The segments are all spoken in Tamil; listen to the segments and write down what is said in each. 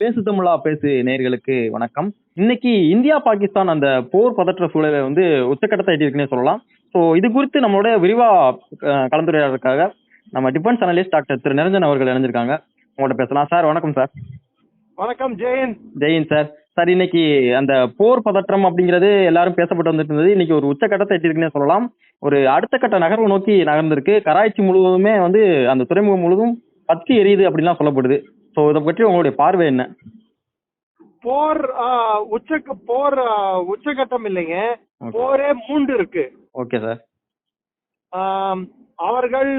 பேசு தமிழா பேசு நேயர்களுக்கு வணக்கம். இன்னைக்கு இந்தியா பாகிஸ்தான் அந்த போர் பதற்ற சூழலை வந்து உச்சக்கட்டத்தை எட்டியிருக்குன்னே சொல்லலாம். ஸோ இது குறித்து நம்மளோட விரிவா கலந்துரையாடுறதுக்காக நம்ம டிஃபென்ஸ் அனலிஸ்ட் டாக்டர் திரு நிரஞ்சன் அவர்கள் இணைஞ்சிருக்காங்க. உங்கள்கிட்ட பேசலாம் சார். வணக்கம் சார். வணக்கம் ஜெயன். ஜெயின் சார். சார், இன்னைக்கு அந்த போர் பதற்றம் அப்படிங்கிறது எல்லாரும் பேசப்பட்டு வந்துட்டு இருந்தது. இன்னைக்கு ஒரு உச்சக்கட்டத்தை எட்டியிருக்குன்னே சொல்லலாம். ஒரு அடுத்த கட்ட நகர்வு நோக்கி நகர்ந்திருக்கு. கராச்சி முழுவதுமே வந்து அந்த துறைமுகம் முழுவதும் பத்தி எரியுது அப்படின்லாம் சொல்லப்படுது. ஸோ இதை பற்றி உங்களுடைய பார்வை என்ன? போர் உச்சகட்டம் இல்லைங்க, போரே 3 இருக்கு. Okay sir. அவர்கள்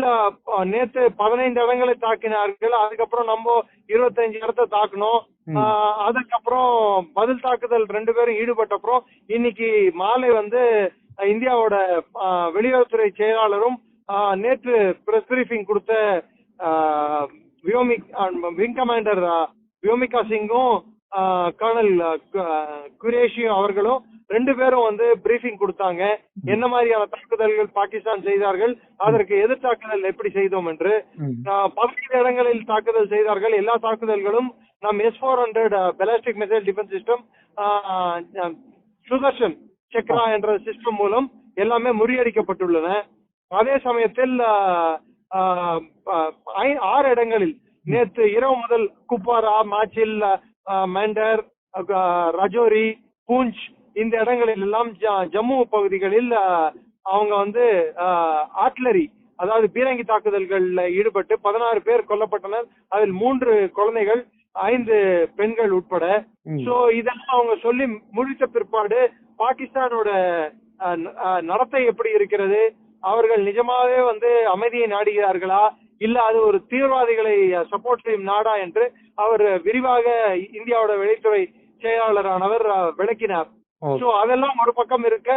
நேத்து 15 இடங்களை தாக்கினார்கள். அதுக்கப்புறம் நம்ம 25 இடத்தை தாக்கணும். அதுக்கப்புறம் பதில் தாக்குதல் 2 பேரும் ஈடுபட்ட அப்புறம் இன்னைக்கு மாலை வந்து இந்தியாவோட வெளியுறவுத்துறை செயலாளரும் நேற்று பிரஸ் பிரீஃபிங் கொடுத்த விங் கமாண்டர் வியோமிகா சிங்கும் கர்னல் குரேஷியும் அவர்களும் 2 பேரும் வந்து பிரீஃபிங் கொடுத்தாங்க. என்ன மாதிரியான தாக்குதல்கள் பாகிஸ்தான் செய்தார்கள், அதற்கு எதிர் தாக்குதல் எப்படி செய்தோம் என்று. 15 இடங்களில் தாக்குதல் செய்தார்கள். எல்லா தாக்குதல்களும் நம் S-400 ballistic missile defence system, Sudarshan Chakra என்ற சிஸ்டம் மூலம் எல்லாமே முறியடிக்கப்பட்டுள்ளன. அதே சமயத்தில் 6 இடங்களில் நேற்று இரவு முதல் குப்வாரா, மாச்சில், மெண்டர், ரஜோரி, பூஞ்ச் இந்த இடங்களில் எல்லாம் ஜம்மு பகுதிகளில் அவங்க வந்து ஆர்ட்லரி, அதாவது பீரங்கி தாக்குதல்கள்ல ஈடுபட்டு 16 பேர் கொல்லப்பட்டனர். அதில் 3 குழந்தைகள், 5 பெண்கள் உட்பட. சோ இதெல்லாம் அவங்க சொல்லி முடித்த பிற்பாடு பாகிஸ்தானோட நடத்தை எப்படி இருக்கிறது, அவர்கள் நிஜமாவே வந்து அமைதியை நாடுகிறார்களா, இல்ல அது ஒரு தீவிரவாதிகளை சப்போர்ட் செய்யும் நாடா என்று அவர் விரிவாக இந்தியாவோட வெளித்துறை செயலாளரானவர் விளக்கினார். சோ அதெல்லாம் ஒரு பக்கம் இருக்க,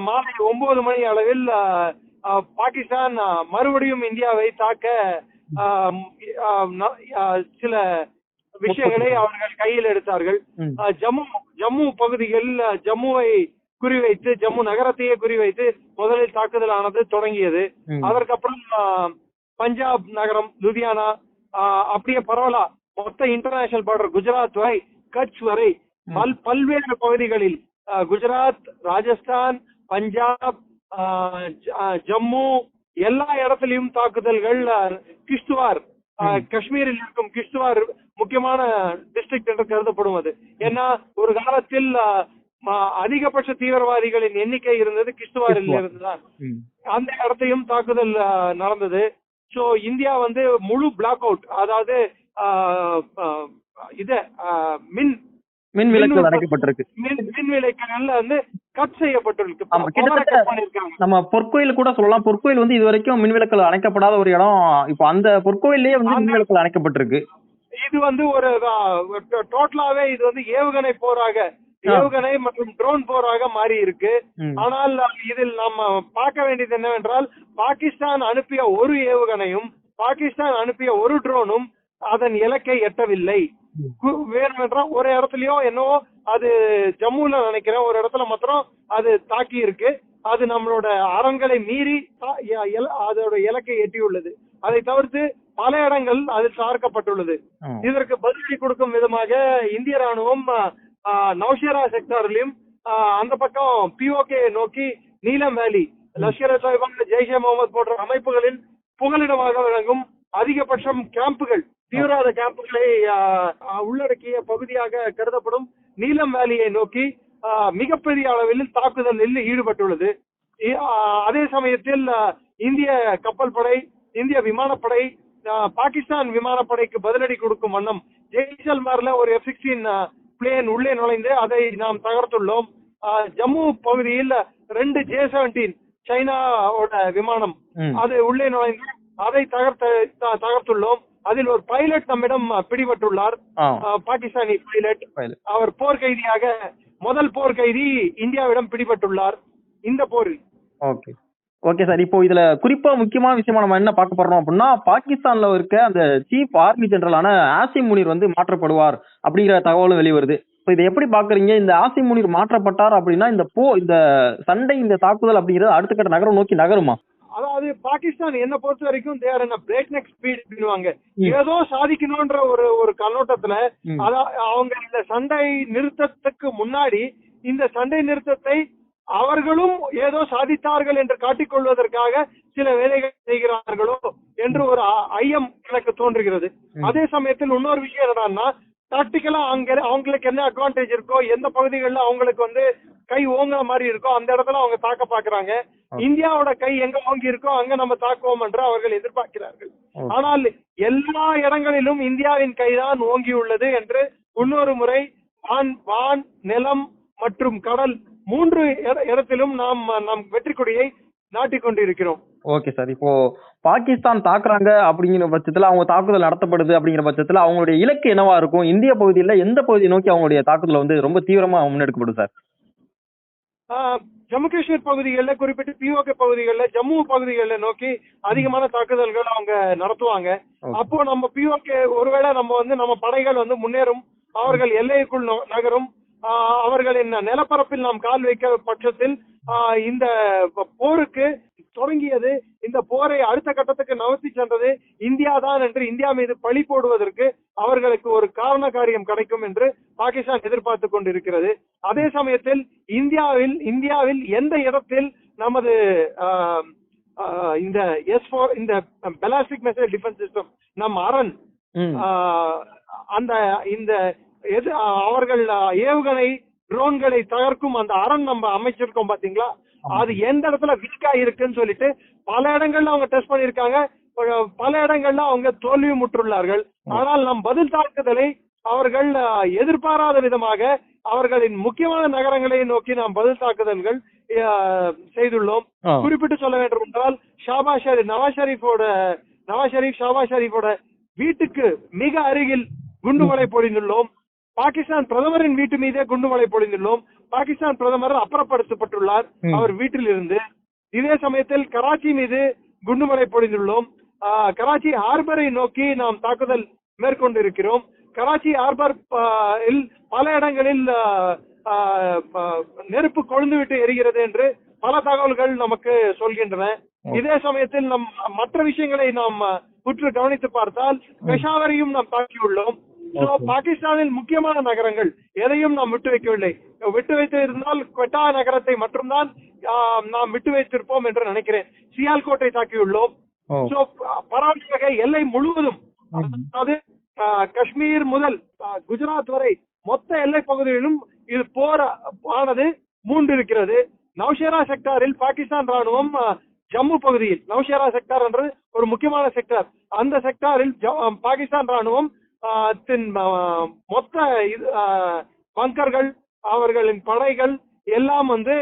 மாலை 9 மணி அளவில் பாகிஸ்தான் மறுபடியும் இந்தியாவை தாக்க சில விஷயங்களை அவர்கள் கையில் எடுத்தார்கள். ஜம்மு பகுதிகளில் ஜம்முவை குறிவைத்து, ஜம்மு நகரத்தையே குறிவைத்து முதலில் தாக்குதல் ஆனது தொடங்கியது. அதற்கப்புறம் பஞ்சாப் நகரம், லுதியானா, அப்படியே பரவலா மொத்த இன்டர்நேஷனல் பார்டர் குஜராத் வரை, கட்ச் வரை பல்வேறு பகுதிகளில் குஜராத், ராஜஸ்தான், பஞ்சாப், ஜம்மு எல்லா இடத்திலையும் தாக்குதல்கள். கிஷ்துவார், காஷ்மீரில் இருக்கும் கிஷ்துவார் முக்கியமான டிஸ்ட்ரிக்ட் என்று கருதப்படுவது. ஏன்னா ஒரு காலத்தில் அதிகபட்ச தீவிரவாதிகளின் எண்ணிக்கை இருந்தது கிஷ்துவாரில் இருந்துதான். அந்த இடத்தையும் தாக்குதல் நடந்தது. சோ இந்தியா வந்து முழு பிளாக் அவுட், அதாவது மின் விளக்குகள் வந்து கட் செய்யப்பட்டிருக்கு. நம்ம பொற்கோயில் கூட சொல்லலாம். பொற்கோயில் வந்து இது வரைக்கும் மின் விளக்குகள் அணைக்கப்படாத ஒரு இடம். இப்போ அந்த பொற்கோயிலேயே வந்து மின் விளக்குகள் அணைக்கப்பட்டிருக்கு. இது வந்து ஒரு டோட்டலாவே இது வந்து ஏவுகணை போராக, ஏவுகணை மற்றும் ட்ரோன் போராக மாறி இருக்கு. ஆனால் இதில் நம்ம பார்க்க வேண்டியது என்னவென்றால், பாகிஸ்தான் அனுப்பிய ஒரு ஏவுகணையும், பாகிஸ்தான் அனுப்பிய ஒரு ட்ரோனும் அதன் இலக்கை எட்டவில்லை. வேணுமென்றால் ஒரு இடத்துலயோ என்னவோ, அது ஜம்முல நினைக்கிறேன் ஒரு இடத்துல மாத்திரம் அது தாக்கி இருக்கு. அது நம்மளோட அரண்களை மீறி அதோட இலக்கை எட்டியுள்ளது. அதை தவிர்த்து பல இடங்கள் அது தாக்கப்பட்டுள்ளது. இதற்கு பதிலடி கொடுக்கும் விதமாக இந்திய ராணுவம் நௌஷேரா செக்டாரிலும் அந்த பக்கம் POK நோக்கி நீலம் வேலி, லஷ்கர் -e தொய்பா, ஜெய்ஷே முகமது போன்ற அமைப்புகளின் புகலிடமாக விளங்கும் அதிகபட்சம் கேம்புகள், தீவிரவாத கேம்புகளை உள்ளடக்கிய பகுதியாக கருதப்படும் நீலம் வேலியை நோக்கி மிகப்பெரிய அளவில் தாக்குதலில் ஈடுபட்டுள்ளது. அதே சமயத்தில் இந்திய கப்பல் படை, இந்திய விமானப்படை பாகிஸ்தான் விமானப்படைக்கு பதிலடி கொடுக்கும் வண்ணம் ஜெய்சல்மர்ல ஒரு F-16 பிளேன் உள்ளே நுழைந்து அதை நாம் தகர்த்துள்ளோம். ஜம்மு பகுதியில் 2 J-17 சைனாவோட விமானம் அது உள்ளே நுழைந்து அதை தகர்த்துள்ளோம். அதில் ஒரு பைலட் நம்மிடம் பிடிபட்டுள்ளார், பாகிஸ்தானி பைலட். அவர் போர்க்கைதியாக, முதல் போர்க்கைதி இந்தியாவிடம் பிடிபட்டுள்ளார் இந்த போரில். Okay sir. இப்போ இதுல குறிப்பா முக்கியமான விஷயமா நம்ம என்ன பார்க்க போறோம் அப்படின்னா, பாகிஸ்தான்ல இருக்க அந்த சீஃப் ஆர்மி ஜெனரலான ஆசிம் முனீர் வந்து மாற்றப்படுவார் அப்படிங்கிற தகவலும் வெளிவருது. இதை எப்படி பாக்குறீங்க? இந்த ஆசிம் முனீர் மாற்றப்பட்டார் அப்படின்னா இந்த சண்டை, இந்த தாக்குதல் அப்படிங்கிறது அடுத்த கட்ட நகரம் நோக்கி நகருமா? அதாவது பாகிஸ்தான் என்ன பொறுத்த வரைக்கும் தேர் என்ன பிரேக் நெக் ஸ்பீட் அப்படின்னுவாங்க. ஏதோ சாதிக்கணும்ன்ற ஒரு கண்ணோட்டத்துல அவங்க இந்த சண்டை நிறுத்தத்துக்கு முன்னாடி இந்த சண்டை நிறுத்தத்தை அவர்களும் ஏதோ சாதித்தார்கள் என்று காட்டிக்கொள்வதற்காக சில வேலைகள் செய்கிறார்களோ என்று ஒரு ஐயம் எனக்கு தோன்றுகிறது. அதே சமயத்தில் இன்னொரு விஷயம் என்னன்னா, டாக்டிக்கலா அவங்களுக்கு என்ன அட்வான்டேஜ் இருக்கோ, எந்த பகுதிகளில் அவங்களுக்கு வந்து கை ஓங்குற மாதிரி இருக்கோ அந்த இடத்துல அவங்க தாக்க பாக்குறாங்க. இந்தியாவோட கை எங்க ஓங்கி இருக்கோ அங்க நம்ம தாக்குவோம் என்று அவர்கள் எதிர்பார்க்கிறார்கள். ஆனால் எல்லா இடங்களிலும் இந்தியாவின் கைதான் ஓங்கி உள்ளது என்று இன்னொரு முறை வான், நிலம் மற்றும் கடல் 3 இடத்திலும் நாம் வெற்றி கொடியை நாட்டிக் கொண்டிருக்கிறோம். Okay sir. இப்போ பாகிஸ்தான் தாக்குறாங்க அப்படிங்கிற பட்சத்துல, அவங்க தாக்குதல் நடத்தப்படுது அப்படிங்கிற பட்சத்துல அவங்களுடைய இலக்கு என்னவா இருக்கும்? இந்திய பகுதியில எந்த பகுதியை நோக்கி அவங்களுடைய தாக்குதல் வந்து ரொம்ப தீவிரமா முன்னெடுக்கப்படும் சார்? ஜம்மு காஷ்மீர் பகுதிகளில், குறிப்பிட்டு பிஓகே பகுதிகளில், ஜம்மு பகுதிகளில் நோக்கி அதிகமான தாக்குதல்கள் அவங்க நடத்துவாங்க. அப்போ நம்ம பிஓகே ஒருவேளை நம்ம படைகள் வந்து முன்னேறும், அவர்கள் எல்லைக்குள் நகரும், அவர்களின் நிலப்பரப்பில் நாம் கால் வைக்க பட்சத்தில் இந்த போருக்கு தொடங்கியது, இந்த போரை அடுத்த கட்டத்துக்கு நகர்த்தி சென்றது இந்தியா தான் என்று இந்தியா மீது பழி போடுவதற்கு அவர்களுக்கு ஒரு காரண காரியம் கிடைக்கும் என்று பாகிஸ்தான் எதிர்பார்த்து கொண்டிருக்கிறது. அதே சமயத்தில் இந்தியாவில் எந்த இடத்தில் நமது இந்த S4 இந்த பாலிஸ்டிக் மிசைல் டிஃபென்ஸ் சிஸ்டம் நம் அரண் அந்த இந்த அவர்கள் ஏவுகணை ட்ரோன்களை தகர்க்கும் அந்த அரண் நம்ம அமைச்சிருக்கோம் பாத்தீங்களா, அது எந்த இடத்துல வீக்கா இருக்குன்னு சொல்லிட்டு பல இடங்கள்ல அவங்க டெஸ்ட் பண்ணிருக்காங்க. பல இடங்கள்ல அவங்க தோல்வி முற்றுள்ளார்கள். ஆனால் நம் பதில் தாக்குதலை அவர்கள் எதிர்பாராத விதமாக அவர்களின் முக்கியமான நகரங்களை நோக்கி நாம் பதில் தாக்குதல்கள் செய்துள்ளோம். குறிப்பிட்டு சொல்ல வேண்டும் என்றால் நவாஸ் ஷெரீஃபோட வீட்டுக்கு மிக அருகில் குண்டுமலை பொழிந்துள்ளோம். பாகிஸ்தான் பிரதமரின் வீட்டு மீதே குண்டுமலை பொழிந்துள்ளோம். பாகிஸ்தான் பிரதமர் அப்புறப்படுத்தப்பட்டுள்ளார் அவர் வீட்டில் இருந்து. இதே சமயத்தில் கராச்சி மீது குண்டுமலை பொழிந்துள்ளோம். கராச்சி ஹார்பரை நோக்கி நாம் தாக்குதல் மேற்கொண்டிருக்கிறோம். கராச்சி ஹார்பர் பல இடங்களில் நெருப்பு கொழுந்துவிட்டு எரிகிறது என்று பல தகவல்கள் நமக்கு சொல்கின்றன. இதே சமயத்தில் மற்ற விஷயங்களை நாம் உற்று கவனித்து பார்த்தால் பெஷாவரையும் நாம் தாக்கியுள்ளோம். பாகிஸ்தானில் முக்கியமான நகரங்கள் எதையும் நாம் விட்டு வைக்கவில்லை. விட்டு வைத்து இருந்தால் குவெட்டா நகரத்தை மட்டும்தான் நாம் விட்டு வைத்திருப்போம் என்று நினைக்கிறேன். சியால்கோட்டை தாக்கியுள்ளோம். பரவலாக எல்லை முழுவதும், அதாவது காஷ்மீர் முதல் குஜராத் வரை மொத்த எல்லை பகுதிகளிலும் இது போர் ஆனது மூண்டிருக்கிறது. நௌஷேரா செக்டாரில் பாகிஸ்தான் ராணுவம் ஜம்மு பகுதியில், நௌஷேரா செக்டார் என்றது ஒரு முக்கியமான செக்டார், அந்த செக்டாரில் பாகிஸ்தான் ராணுவம் மொத்த பங்கர்கள், அவர்களின் படைகள் எல்லாம் வந்து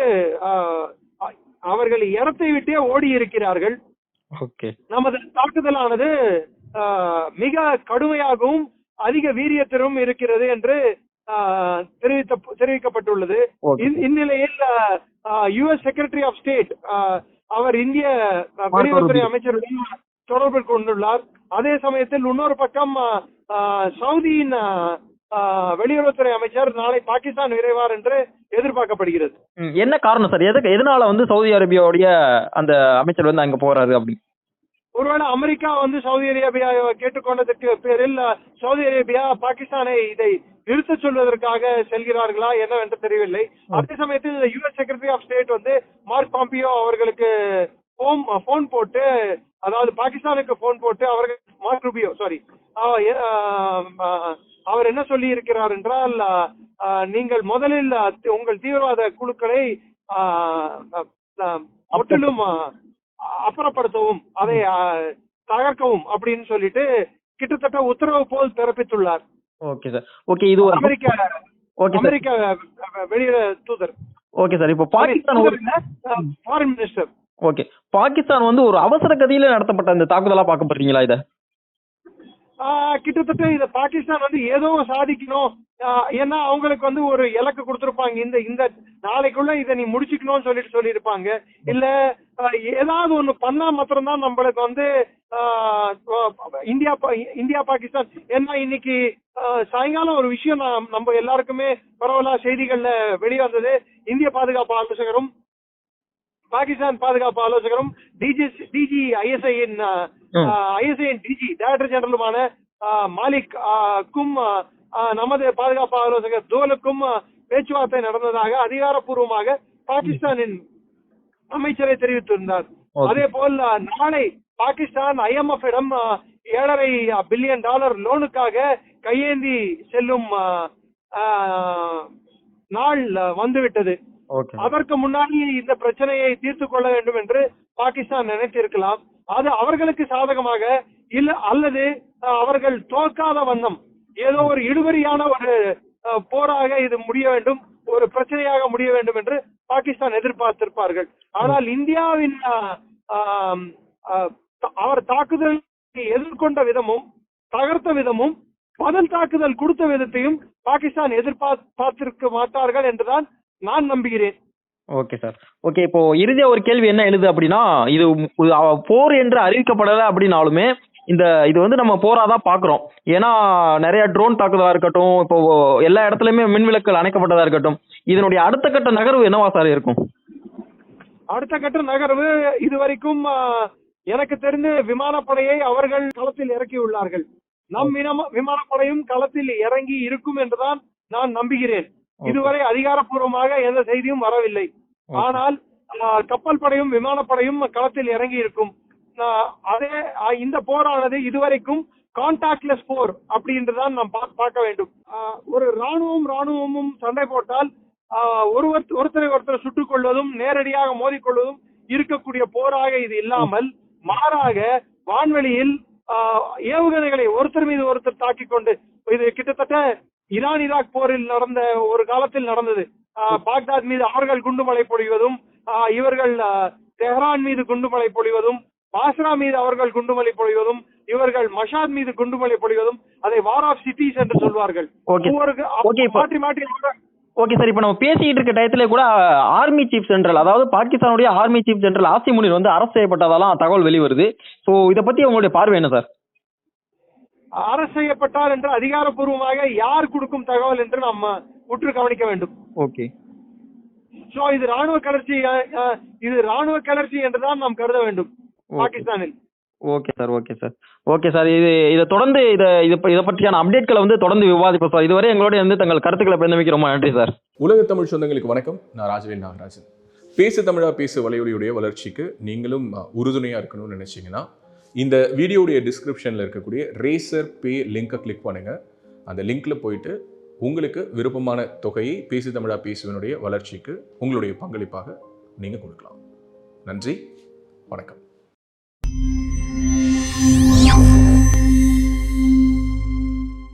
அவர்கள் இடத்தை விட்டே ஓடி இருக்கிறார்கள். நமது தாக்குதலானது மிக கடுமையாகவும் அதிக வீரியத்திலும் இருக்கிறது என்று தெரிவிக்கப்பட்டுள்ளது. இந்நிலையில் US செக்ரட்டரி ஆஃப் ஸ்டேட் அவர் இந்திய வெளியுறவுத்துறை அமைச்சருடன் தொடர்பு கொண்டுள்ளார். அதே சமயத்தில் இன்னொரு பக்கம் சவுதியின் வெளியுறவுத்துறை அமைச்சர் நாளை பாகிஸ்தான் விரைவார் என்று எதிர்பார்க்கப்படுகிறது. என்ன காரணம் சார்? எதனால வந்து சவுதி அரேபியாவுடைய அந்த அமைச்சர் வந்து அங்க போறாரு? அப்படி ஒருவேளை அமெரிக்கா வந்து சவுதி அரேபியா கேட்டுக்கொண்டதற்கு பேரில் சவுதி அரேபியா பாகிஸ்தானை இதை நிறுத்த சொல்வதற்காக செல்கிறார்களா என்னவென்று தெரியவில்லை. அதே சமயத்தில் US செக்ரட்டரி ஆஃப் ஸ்டேட் வந்து மார்க் பாம்பியோ அவர்களுக்கு போன் போட்டு, அதாவது பாகிஸ்தானுக்கு போன் போட்டு அவர்கள் மார்க் ரூபியோ அவர் என்ன சொல்லி இருக்கிறார் என்றால், நீங்கள் முதலில் உங்கள் தீவிரவாத குழுக்களை முற்றிலும் அப்புறப்படுத்தவும் அதை தகர்க்கவும் அப்படின்னு சொல்லிட்டு கிட்டத்தட்ட உத்தரவு போல் பிறப்பித்துள்ளார். Okay sir. ஓகே, இது அமெரிக்க வெளியுறவு தூதர். Okay sir. இப்போ Pakistan foreign minister. Okay, Pakistan வந்து ஒரு அவசர கதியில நடத்தப்பட்ட இந்த தாக்குதலா பார்க்கப்படுறீங்களா இத? கிட்டத்தட்ட இத பாகிஸ்தான் வந்து ஏதோ சாதிக்கணும், ஏன்னா அவங்களுக்கு வந்து ஒரு இலக்கு கொடுத்திருப்பாங்க, இந்த நாளைக்குள்ள இதை நீ முடிச்சுக்கணும்னு சொல்லியிருப்பாங்க. இல்ல ஏதாவது ஒண்ணு பண்ணா மாத்திரம்தான் நம்மளுக்கு வந்து இந்தியா பாகிஸ்தான். ஏன்னா இன்னைக்கு சாயங்காலம் ஒரு விஷயம் நம்ம எல்லாருக்குமே பரவலா செய்திகள்ல வெளிவந்தது. இந்திய பாதுகாப்பு ஆலோசகரும் பாகிஸ்தான் பாதுகாப்பு ஆலோசகரும் டிஜி ஐஎஸ்ஐயின் டிஜி டைரக்டர் ஜெனரலுமான மாலிக் க்கும் நமது பாதுகாப்பு ஆலோசகர் தோலுக்கும் பேச்சுவார்த்தை நடந்ததாக அதிகாரப்பூர்வமாக பாகிஸ்தானின் அமைச்சரை தெரிவித்திருந்தார். அதே போல் நாளை பாகிஸ்தான் IMF இடம் $7.5 பில்லியன் லோனுக்காக கையேந்தி செல்லும் நாள் வந்துவிட்டது. அதற்கு முன்னாடி இந்த பிரச்சனையை தீர்த்து கொள்ள வேண்டும் என்று பாகிஸ்தான் நினைத்திருக்கலாம். அது அவர்களுக்கு சாதகமாக இல்ல அல்லது அவர்கள் தோற்காத வண்ணம் ஏதோ ஒரு இழுபறியான ஒரு போராக இது முடிய வேண்டும், ஒரு பிரச்சனையாக முடிய வேண்டும் என்று பாகிஸ்தான் எதிர்பார்த்திருப்பார்கள். ஆனால் இந்தியாவின் அவர் தாக்குதல் எதிர்கொண்ட விதமும் தகர்த்த விதமும் பதில் தாக்குதல் கொடுத்த விதத்தையும் பாகிஸ்தான் எதிர்பார்த்திருக்க மாட்டார்கள் என்றுதான் நான் நம்புகிறேன். Okay sir. ஓகே, இப்போ இறுதியா ஒரு கேள்வி என்ன எழுது அப்படின்னா, இது போர் என்று அறிவிக்கப்படலை அப்படின்னாலுமே இது வந்து நம்ம போராதான் பாக்குறோம். ஏன்னா நிறைய ட்ரோன் தாக்குதலா இருக்கட்டும், இப்போ எல்லா இடத்துலயுமே மின்விளக்குகள் அணைக்கப்பட்டதா இருக்கட்டும், இதனுடைய அடுத்த கட்ட நகர்வு என்னவா சார் இருக்கும்? அடுத்த கட்ட நகர்வு இதுவரைக்கும் எனக்கு தெரிந்து விமானப்படையை அவர்கள் களத்தில் இறக்கி உள்ளார்கள். நம் விமானப்படையும் களத்தில் இறங்கி இருக்கும் என்றுதான் நான் நம்புகிறேன். இதுவரை அதிகாரப்பூர்வமாக எந்த செய்தியும் வரவில்லை. ஆனால் கப்பல் படையும் விமானப்படையும் களத்தில் இறங்கி இருக்கும். அதே இந்த போரானது இதுவரைக்கும் கான்டாக்ட்லெஸ் போர் அப்படின்றதான் நாம் பார்க்க வேண்டும். ஒரு ராணுவமும் சண்டை போட்டால் ஒருத்தரை ஒருத்தர் சுட்டுக் கொள்வதும் நேரடியாக மோதிக்கொள்வதும் இருக்கக்கூடிய போராக இது இல்லாமல் மாறாக வான்வெளியில் ஏவுகணைகளை ஒருத்தர் மீது ஒருத்தர் தாக்கிக் கொண்டு, இது கிட்டத்தட்ட ஈராக் போரில் நடந்த ஒரு காலத்தில் நடந்தது. பாக்தாத் மீது அவர்கள் குண்டுமழை பொழிவதும், இவர்கள் தெஹ்ரான் மீது குண்டுமழை பொழிவதும், பாஸ்ரா மீது அவர்கள் குண்டுமழை பொழிவதும், இவர்கள் மஷாத் மீது குண்டுமழை பொழிவதும், அதை வார் ஆஃப் சிட்டிஸ் என்று சொல்வார்கள். மாற்றி மாற்றி. ஓகே சார், இப்போ நம்ம பேசிட்டு இருக்க டயத்துல கூட ஆர்மி சீஃப் ஜெனரல், அதாவது பாகிஸ்தானுடைய army chief general Asim Munir வந்து அரசு செய்யப்பட்டதாலாம் தகவல் வெளிவருது. ஸோ இதை பத்தி உங்களுடைய பார்வை என்ன சார்? அரசு செய்யப்பட்டார் என்று அதிகாரப்பூர்வமாக யார் கொடுக்கும் தகவல் என்று நம்ம உற்று கவனிக்க வேண்டும். ஓகே. சோ இது ராணுவ கிளர்ச்சி என்றுதான் நாம் கருத வேண்டும் பாகிஸ்தானில். Okay sir. Okay sir. இதை தொடர்ந்து இதை பற்றியான அப்டேட்களை வந்து தொடர்ந்து விவாதிப்போம் சார். இதுவரை எங்களோட வந்து தங்கள் கருத்துக்களை பகிர்ந்தமைக்கு ரொம்ப நன்றி சார். உலக தமிழ் சொந்தங்களுக்கு வணக்கம். நான் ராஜவேல் நாகராஜன். பேசு தமிழா பேசு வலையொலியுடைய வளர்ச்சிக்கு நீங்களும் உறுதுணையாக இருக்கணும்னு நினைச்சீங்கன்னா இந்த வீடியோடைய டிஸ்கிரிப்ஷனில் இருக்கக்கூடிய ரேசர் பே லிங்கை கிளிக் பண்ணுங்கள். அந்த லிங்க்ல போயிட்டு உங்களுக்கு விருப்பமான தொகையை பேசு தமிழா பேசுவனுடைய வளர்ச்சிக்கு உங்களுடைய பங்களிப்பாக நீங்கள் கொடுக்கலாம். நன்றி, வணக்கம்.